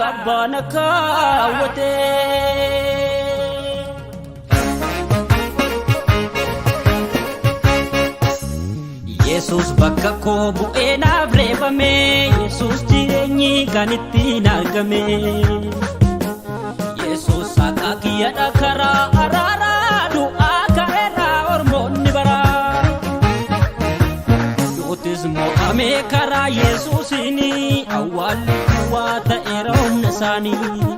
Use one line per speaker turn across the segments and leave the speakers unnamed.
Mirgabana kawate Yesus bakka ko bu'ee naaf reebame Yesus jireenyi kan ittiin argame Yesus akka kiyyadha karaa araaraa du'aa ka'eerraa ormoonni baraa Duutis mo'ame karaa Yesuusini awwaalli duwwaa ta'eera humna isaanii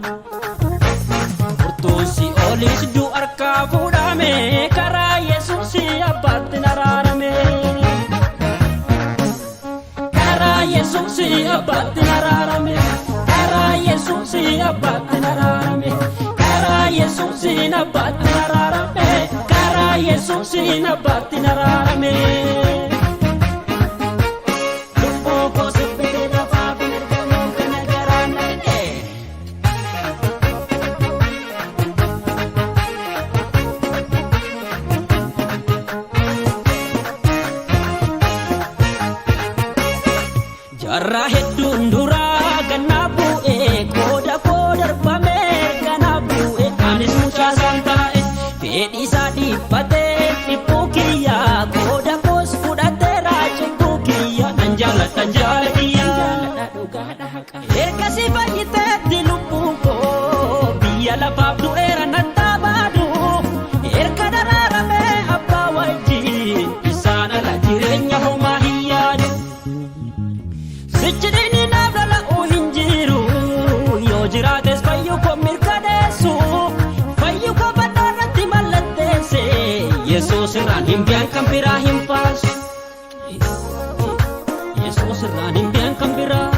Furtuun Si'oolis du'a harkaa fuudhame karaa Yesuusi abbaatti araarame Yesusi abbaatti araarame karaa Yesusi abbaatti araarame karaa Yesusi abbaatti araarame karaa Yesusi abbaatti araarame Lubbuu koo sibbitee lafaa fi mirganoo kana garaan naqe Jarra hedduun duraa ganna bu'ee qooda koo darbame ganna bu'ee anis mucaa isaan taa'e fedhii isaa dhiphatee dhibbuu kiyyaa qooda koos fudhateera cibbuu kiyyaa nan jaalladha dhugaadha haqa ergasii fayyiteetti lubbuu koo biyya lafaaf du'eera nan dhaabaadhu erga daraarame abbaa wajjin isaan ala jireenya homaa hin yaadu Sichidini naaf lola'uu hin jiru yoo jiraates fayyuu koo mirkaneessu fayyuu koo baddaa irratti mallatteesse Yesuus irraan hin bi'an kan biraa hin baasu Yesuus irraan hin bi'an kan biraa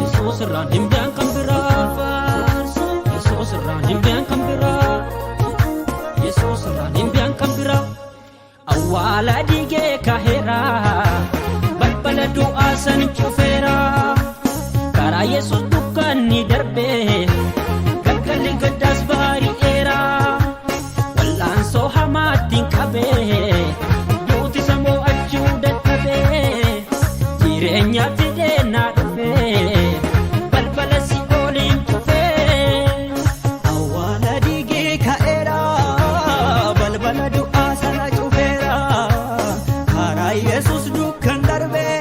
Yesuus irraan hin bi'an kan biraa baasu Yesuus irraan hin bi'an kan biraa Yesuus irraan hin bi'an kan biraa awwaala dhiigee kaheeraa Balbala du'aa san cufeera karaa Yesuus dukkanni darbee galgalli gaddaas baari'eera wallaansoo hamaattiin qabee duuti sammuu achuu dadhabee jireenya fideenaa dhufee balbala Si'ooliin cufee awwaala dhiigee ka'eera balbala du'aa sana cufeera karaa Yesuus dukkan darbee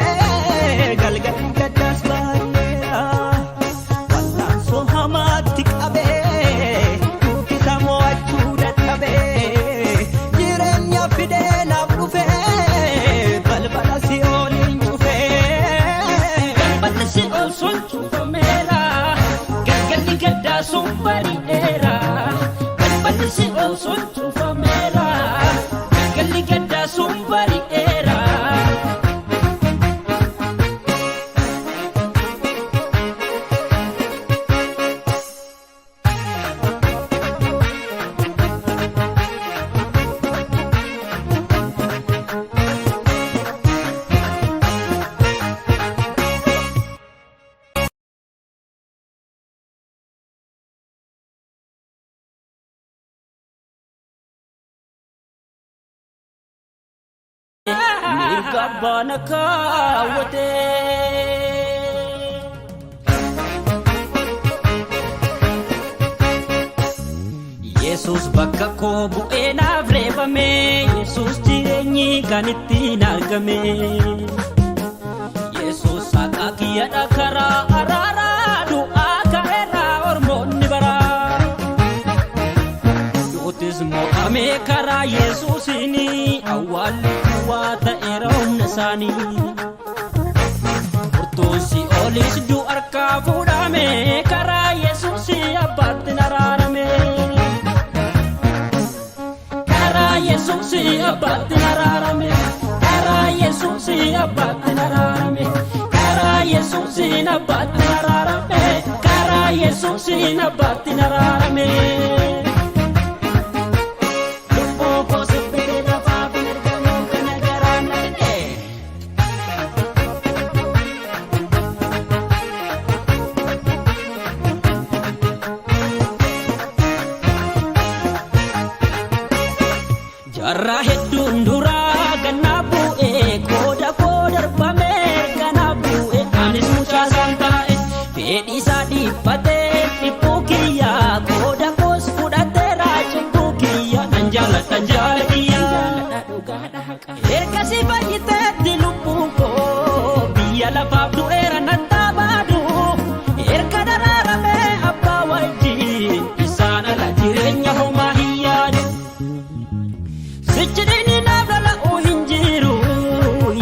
galgalli gaddaas baari'eera wallaansoo hamaatti qabee duuti sammuu achuu dadhabee jireenya fidee naaf dhufee balbala Si'ooliin cufee balballi Si'ool sun cufameera galgalli gaddaas sun baari'eera balballi Si'ool sun cufameera galgalli gaddaas sun baari'eera Mirgabana kawate Yesus bakka ko bu'ee naaf reebame Yesus jireenyi kan ittiin argame Yesus akka kiyyadha karaa araaraa du'aa ka'eerraa ormoonni baraa Duutis mo'ame karaa Yesuusini awwaalli duwwaa ta'eera humna isaanii Furtuun Si'oolis du'a harkaa fuudhame karaa Yesuusi abbaatti araarame karaa Yesuusi abbaatti araarame karaa Yesuusi abbaatti araarame karaa Yesuusi abbaatti araarame karaa Yesuusi abbaatti araarame Lubbuu koo sibbitee lafaa fi mirganoo kana garaan naqe Jarra hedduun duraa ganna bu'ee qooda koo darbame ganna bu'ee anis mucaa isaan taa'e fedhii isaa dhiphatee dhibbuu kiyyaa qooda koos fudhateera jibbuu kiyya nan jaaladha dhugaadha haqa ergasii fayyiteetti lubbuun koo biyya lafaaf du'eera nan taabaadhu erga daraaramee abbaa wajjin isaan ala jireenya homaa hin yaadu sichidini naaf lola'uu hin jiru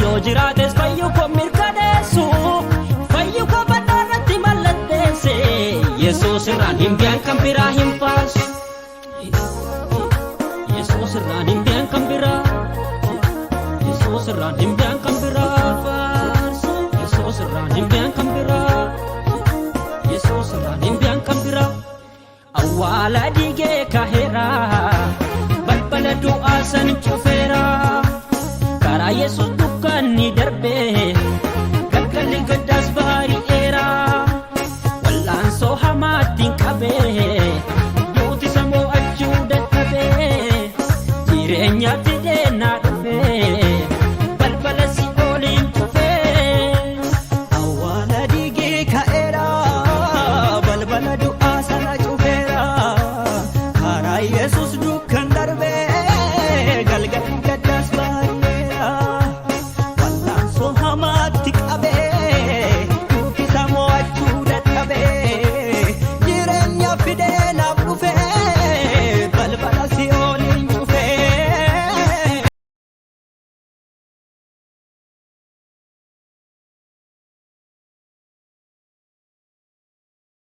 yoo jiraates fayyuu koo mirkaneessu fayyuu koo badhaarratti mallatteesse Yesuus irraan hin bi'an kan biraa hin baasu Yesuus irraan hin bi'an kan biraa Yesuus irraan hin bi'an kan biraa baasu Yesuus irraan hin bi'an kan biraa Yesuus irraan hin bi'an kan biraa awwaala dhigee kaheera balbala du'aa san cufee